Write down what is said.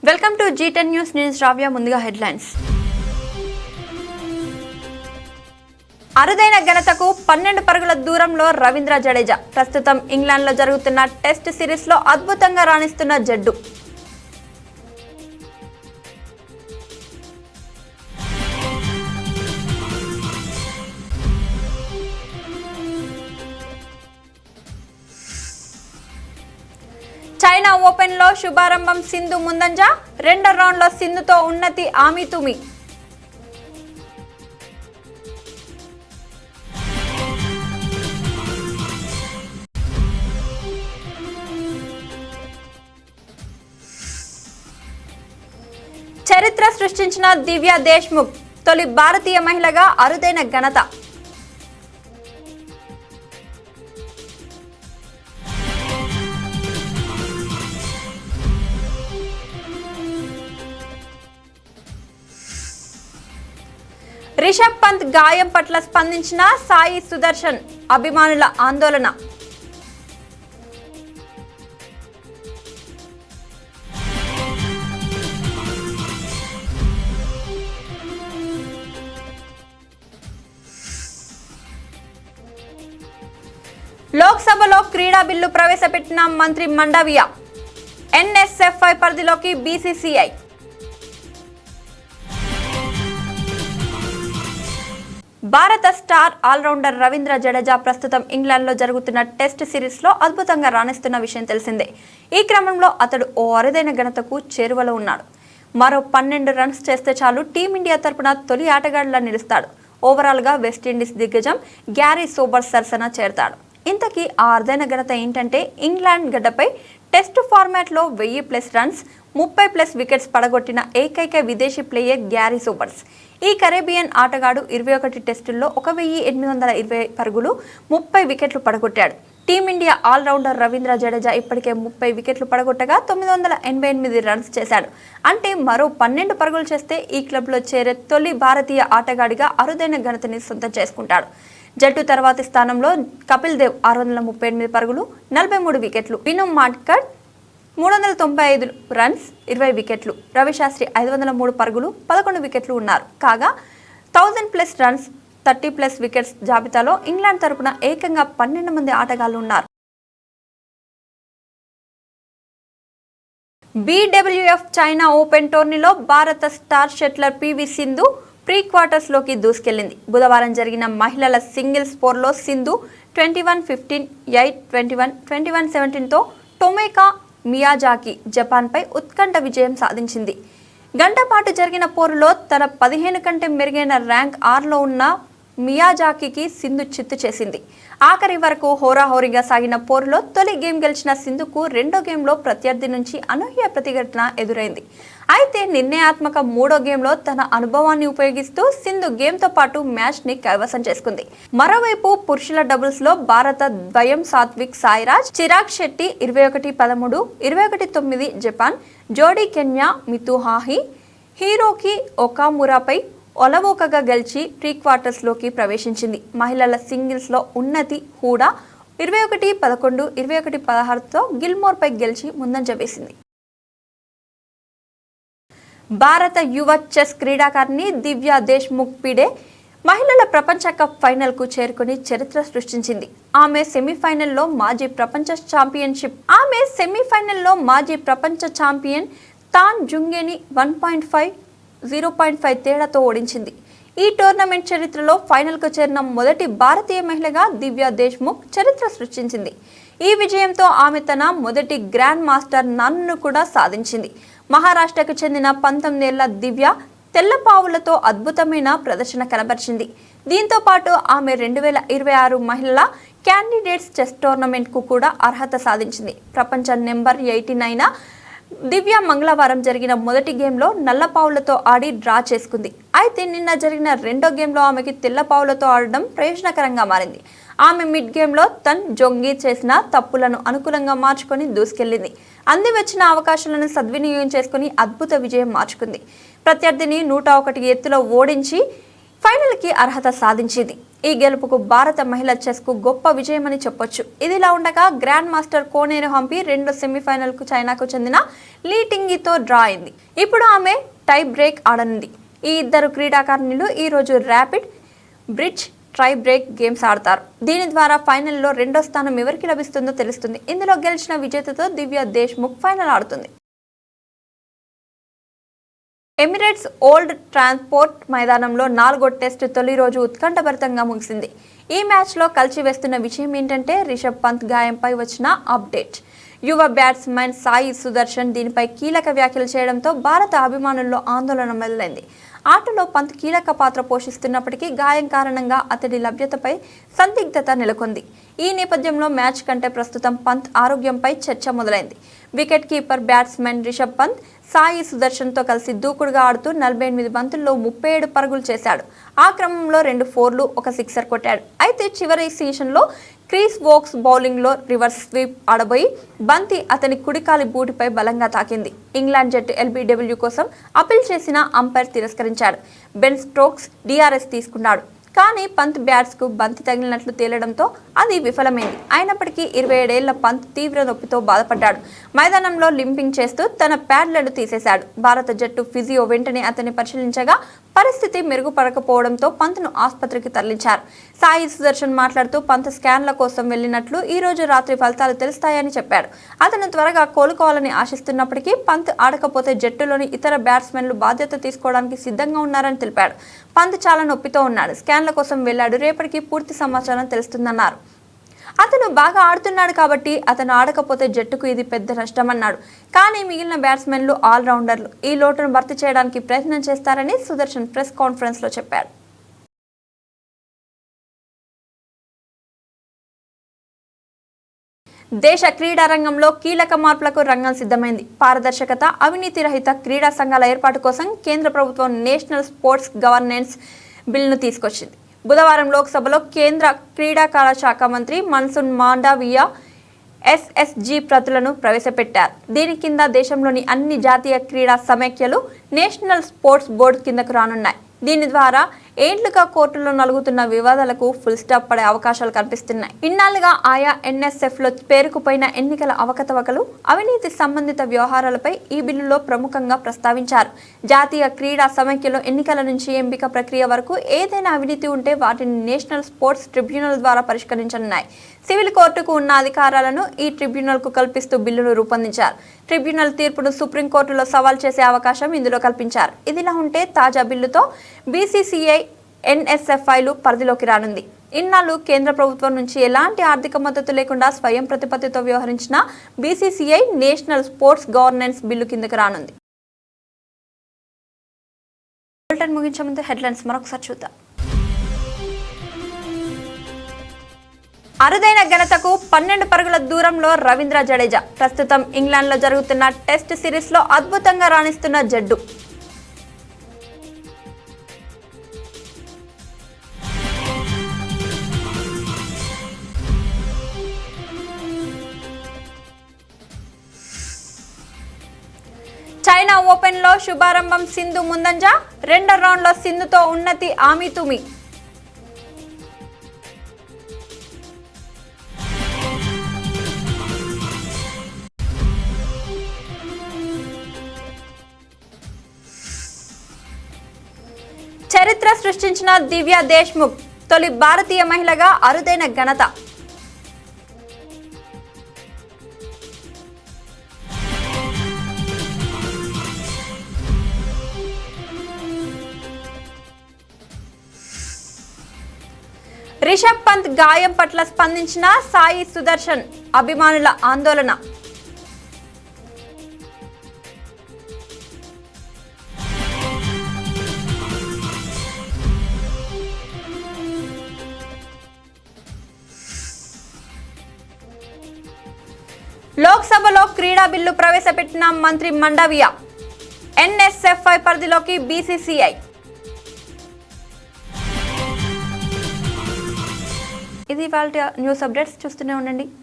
Welcome to G10 news. నేను శ్రావ్య. ముందుగా headlines. అరుదైన ఘనతకు 12 పరుగుల దూరంలో రవీంద్ర జడేజా. ప్రస్తుతం ఇంగ్లాండ్లో జరుగుతున్న టెస్ట్ సిరీస్లో అద్భుతంగా రాణిస్తున్న జడ్డు. చైనా ఓపెన్లో శుభారంభం. సింధు ముందంజ. రెండో రౌండ్లో సింధుతో ఉన్నతి ఆమితుమి. చరిత్ర సృష్టించిన దివ్య దేశ్ముఖ్. తొలి భారతీయ మహిళగా అరుదైన ఘనత. రిషబ్ పంత్ గాయం పట్ల స్పందించిన సాయి సుదర్శన్. అభిమానుల ఆందోళన. లోక్సభలో క్రీడా బిల్లు ప్రవేశపెట్టిన మంత్రి మండవియా. NSFI పరిధిలోకి BCCI. భారత స్టార్ ఆల్రౌండర్ రవీంద్ర జడేజా ప్రస్తుతం ఇంగ్లాండ్లో జరుగుతున్న టెస్ట్ సిరీస్లో అద్భుతంగా రాణిస్తున్న విషయం తెలిసిందే. ఈ క్రమంలో అతడు ఓ అరుదైన ఘనతకు చేరువలో ఉన్నాడు. మరో 12 రన్స్ చేస్తే చాలు టీమిండియా తరపున తొలి ఆటగాడిలా నిలుస్తాడు. ఓవరాల్గా వెస్టిండీస్ దిగ్గజం గ్యారీ సోబర్స్ సరసన చేరతాడు. ఇంతకీ ఆ అరుదైన ఘనత ఏంటంటే, ఇంగ్లాండ్ గడ్డపై టెస్ట్ ఫార్మాట్లో 1000+ రన్స్ 30+ వికెట్స్ పడగొట్టిన ఏకైక విదేశీ ప్లేయర్ గ్యారీ సోబర్స్. ఈ కరేబియన్ ఆటగాడు 21 టెస్టుల్లో 1820 పరుగులు 30 వికెట్లు పడగొట్టాడు. టీమిండియా ఆల్రౌండర్ రవీంద్ర జడేజా ఇప్పటికే 30 వికెట్లు పడగొట్టగా 988 రన్స్ చేశాడు. అంటే మరో 12 పరుగులు చేస్తే ఈ క్లబ్లో చేరే తొలి భారతీయ ఆటగాడిగా అరుదైన ఘనతని సొంతం చేసుకుంటాడు. జట్టు తర్వాతి స్థానంలో కపిల్ దేవ్ 638 పరుగులు 43 వికెట్లు, విను మాట్కర్ 395 రన్స్ 20 వికెట్లు, రవిశాస్త్రి 503 పరుగులు 11 వికెట్లు ఉన్నారు. కాగా 1000+ రన్స్ 30+ వికెట్స్ జాబితాలో ఇంగ్లాండ్ తరపున ఏకంగా 12 మంది ఆటగాళ్లు ఉన్నారు. BWF చైనా ఓపెన్ టోర్నీలో భారత star shuttler PV Sindhu pre క్వార్టర్స్లోకి దూసుకెళ్లింది. బుధవారం జరిగిన మహిళల సింగిల్స్ పోర్లో సింధు 21-15, 8-21, 21-17తో టొమేకా మియాజాకి జపాన్పై ఉత్కంఠ విజయం సాధించింది. గంట పాటు జరిగిన పోరులో తన 15 కంటే మెరుగైన ర్యాంక్ 6లో ఉన్న మియాజాకికి సింధు చిత్తు చేసింది. ఆఖరి వరకు హోరాహోరీగా సాగిన పోరులో తొలి గేమ్ గెలిచిన సింధుకు రెండో గేమ్లో ప్రత్యర్థి నుంచి అనూహ్య ప్రతిఘటన ఎదురైంది. అయితే నిర్ణయాత్మక మూడో గేమ్లో తన అనుభవాన్ని ఉపయోగిస్తూ సింధు గేమ్తో పాటు మ్యాచ్ని కైవసం చేసుకుంది. మరోవైపు పురుషుల డబుల్స్లో భారత ద్వయం సాత్విక్ సాయిరాజ్, చిరాగ్ శెట్టి 21-13, 21-9 జపాన్ జోడీ కెన్యా మితుహాహి హీరోకి ఒకామురాపై ఒలవోకగా గెలిచి ప్రీ క్వార్టర్స్లోకి ప్రవేశించింది. మహిళల సింగిల్స్లో ఉన్నతి హూడా 21-11, 21-16తో గిల్మోర్పై గెలిచి ముందంజ వేసింది. భారత యువ చెస్ క్రీడాకారిణి దివ్య దేశ్ముఖ్ పిడే మహిళల ప్రపంచ కప్ ఫైనల్కు చేరుకుని చరిత్ర సృష్టించింది. ఆమె సెమీఫైనల్లో మాజీ ప్రపంచ ఛాంపియన్ తాన్ జుంగేని 1.5, 0.5 తేడాతో ఓడించింది. ఈ టోర్నమెంట్ చరిత్రలో ఫైనల్కు చేరిన మొదటి భారతీయ మహిళగా దివ్య దేశ్ముఖ్ చరిత్ర సృష్టించింది. ఈ విజయంతో ఆమె తన మొదటి గ్రాండ్ మాస్టర్ నన్ను కూడా సాధించింది. మహారాష్ట్రకు చెందిన 19 ఏళ్ల దివ్య తెల్లపావులతో అద్భుతమైన ప్రదర్శన కనబరిచింది. దీంతో పాటు ఆమె 2026 మహిళల క్యాండిడేట్స్ చెస్ టోర్నమెంట్కు కూడా అర్హత సాధించింది. ప్రపంచ నెంబర్ 89 దివ్య మంగళవారం జరిగిన మొదటి గేమ్లో నల్లపావులతో ఆడి డ్రా చేసుకుంది. అయితే నిన్న జరిగిన రెండో గేమ్లో ఆమెకి తెల్లపావులతో ఆడడం ప్రయోజనకరంగా మారింది. ఆమె మిడ్ గేమ్లో తన్ జొంగి చేసిన తప్పులను అనుకూలంగా మార్చుకొని దూసుకెళ్లింది. అంది వచ్చిన అవకాశాలను సద్వినియోగం చేసుకుని అద్భుత విజయం మార్చుకుంది. ప్రత్యర్థిని 101 ఎత్తులో ఓడించి ఫైనల్కి అర్హత సాధించింది. ఈ గెలుపుకు భారత మహిళా చెస్కు గొప్ప విజయమని చెప్పొచ్చు. ఇదిలా ఉండగా గ్రాండ్ మాస్టర్ కోనేరు హంపి రెండో సెమీఫైనల్కు చైనాకు చెందిన లీ టింగితో డ్రా అయింది. ఇప్పుడు ఆమె టై బ్రేక్ ఆడనుంది. ఈ ఇద్దరు క్రీడాకారిణులు ఈరోజు rapid bridge try break games ఆడతారు. దీని ద్వారా ఫైనల్లో రెండో స్థానం ఎవరికి లభిస్తుందో తెలుస్తుంది. ఇందులో గెలిచిన విజేతతో దివ్య దేశ్ముఖ్ ఫైనల్ ఆడుతుంది. ఎమిరేట్స్ ఓల్డ్ ట్రాన్స్పోర్ట్ మైదానంలో 4వ టెస్టు తొలి రోజు ఉత్కంఠభరితంగా ముగిసింది. ఈ మ్యాచ్లో కలిసివేస్తున్న విషయం ఏంటంటే రిషబ్ పంత్ గాయంపై వచ్చిన అప్డేట్. యువ బ్యాట్స్మెన్ సాయి సుదర్శన్ దీనిపై కీలక వ్యాఖ్యలు చేయడంతో భారత అభిమానుల్లో ఆందోళన మొదలైంది. ఆటలో పంత్ కీలక పాత్ర పోషిస్తున్నప్పటికీ గాయం కారణంగా అతడి లభ్యతపై సందిగ్ధత నెలకొంది. ఈ నేపథ్యంలో మ్యాచ్ కంటే ప్రస్తుతం పంత్ ఆరోగ్యంపై చర్చ మొదలైంది. Wicket keeper batsman Rishabh Pant Sai సుదర్శన్తో కలిసి దూకుడుగా ఆడుతూ 48 బంతుల్లో 37 పరుగులు చేశాడు. ఆ క్రమంలో 2 4లు, 1 సిక్సర్ కొట్టాడు. అయితే చివరి సీజన్లో క్రిస్ వోక్స్ బౌలింగ్లో రివర్స్ స్వీప్ ఆడబోయి బంతి అతని కుడికాలి బూటిపై బలంగా తాకింది. ఇంగ్లాండ్ జట్టు ఎల్బీడబ్ల్యూ కోసం అపీల్ చేసిన అంపైర్ తిరస్కరించాడు. బెన్ స్టోక్స్ డీఆర్ఎస్ తీసుకున్నాడు. కానీ పంత్ బ్యాట్స్కు బంతి తగిలినట్లు తేలడంతో అది విఫలమైంది. అయినప్పటికీ 27 ఏళ్ల పంత్ తీవ్ర నొప్పితో బాధపడ్డాడు. మైదానంలో లింపింగ్ చేస్తూ తన ప్యాడ్లను తీసేశాడు. భారత జట్టు ఫిజియో వెంటనే అతన్ని పరిశీలించగా పరిస్థితి మెరుగుపడకపోవడంతో పంత్ను ఆసుపత్రికి తరలించారు. సాయి సుదర్శన్ మాట్లాడుతూ పంత్ స్కాన్ల కోసం వెళ్లినట్లు ఈ రోజు రాత్రి ఫలితాలు తెలుస్తాయని చెప్పాడు. అతను త్వరగా కోలుకోవాలని ఆశిస్తున్నప్పటికీ పంత్ ఆడకపోతే జట్టులోని ఇతర బ్యాట్స్మెన్లు బాధ్యత తీసుకోవడానికి సిద్ధంగా ఉన్నారని తెలిపాడు. పంత్ చాలా నొప్పితో ఉన్నాడు. స్కాన్ల కోసం వెళ్లాడు. రేపటికి పూర్తి సమాచారం తెలుస్తుందన్నారు. అతను బాగా ఆడుతున్నాడు కాబట్టి అతను ఆడకపోతే జట్టుకు ఇది పెద్ద నష్టమన్నాడు. కానీ మిగిలిన బ్యాట్స్మెన్లు ఆల్రౌండర్లు ఈ లోటును భర్తీ చేయడానికి ప్రయత్నం చేస్తారని సుదర్శన్ ప్రెస్ కాన్ఫరెన్స్లో చెప్పాడు. దేశ క్రీడా రంగంలో కీలక మార్పులకు రంగం సిద్ధమైంది. పారదర్శకత, అవినీతి రహిత క్రీడా సంఘాల ఏర్పాటు కోసం కేంద్ర ప్రభుత్వం నేషనల్ స్పోర్ట్స్ గవర్నెన్స్ బిల్లును తీసుకొచ్చింది. బుధవారం లోక్సభలో కేంద్ర క్రీడాకార శాఖ మంత్రి మన్సుఖ్ మాండవియా ఎస్ఎస్జీ ప్రతులను ప్రవేశపెట్టారు. దీని కింద దేశంలోని అన్ని జాతీయ క్రీడా సమైక్యలు నేషనల్ స్పోర్ట్స్ బోర్డు కిందకు రానున్నాయి. దీని ద్వారా ఏండ్లుగా కోర్టులో నలుగుతున్న వివాదాలకు ఫుల్ స్టాప్ పడే అవకాశాలు కనిపిస్తున్నాయి. ఇన్నాళ్లుగా ఆయా ఎన్ఎస్ఎఫ్లో పేరుకుపోయిన ఎన్నికల అవకతవకలు, అవినీతి సంబంధిత వ్యవహారాలపై ఈ బిల్లులో ప్రముఖంగా ప్రస్తావించారు. జాతీయ క్రీడా సమైక్యలో ఎన్నికల నుంచి ఎంపిక ప్రక్రియ వరకు ఏదైనా అవినీతి ఉంటే వాటిని నేషనల్ స్పోర్ట్స్ ట్రిబ్యునల్ ద్వారా పరిష్కరించనున్నాయి. సివిల్ కోర్టుకు ఉన్న అధికారాలను ఈ ట్రిబ్యునల్కు కల్పిస్తూ బిల్లును రూపొందించారు. ట్రిబ్యునల్ తీర్పును సుప్రీంకోర్టులో సవాల్ చేసే అవకాశం ఇందులో కల్పించారు. ఇదిలా ఉంటే తాజా బిల్లుతో బీసీసీఐ ఎన్ఎస్ఎఫ్ఐలు పరిధిలోకి రానుంది. ఇన్నాళ్ళు కేంద్ర ప్రభుత్వం నుంచి ఎలాంటి ఆర్థిక మద్దతు లేకుండా స్వయం ప్రతిపత్తితో వ్యవహరించిన BCCI national sports governance bill కిందకు రానుంది. బులెటిన్ ముగించే ముందు హెడ్లైన్స్ మరొకసారి చూద్దాం. అరుదైన ఘనతకు 12 పరుగుల దూరంలో రవీంద్ర జడేజా. ప్రస్తుతం ఇంగ్లాండ్లో జరుగుతున్న టెస్ట్ సిరీస్లో అద్భుతంగా రాణిస్తున్న జడ్డు. చైనా ఓపెన్లో శుభారంభం. సింధు ముందంజ. రెండో రౌండ్లో సింధుతో ఉన్నతి ఆమితుమి. చరిత్ర సృష్టించిన దివ్య దేశ్ముఖ్. తొలి భారతీయ మహిళగా అరుదైన ఘనత. రిషబ్ పంత్ గాయం పట్ల స్పందించిన సాయి సుదర్శన్. అభిమానుల ఆందోళన. లోక్సభలో క్రీడా బిల్లు ప్రవేశపెట్టిన మంత్రి మండవియా. ఎన్ఎస్ఎఫ్ఐ పరిధిలోకి బీసీసీఐ. ఇది వాళ్ళ న్యూస్ అప్డేట్స్. చూస్తూనే ఉండండి.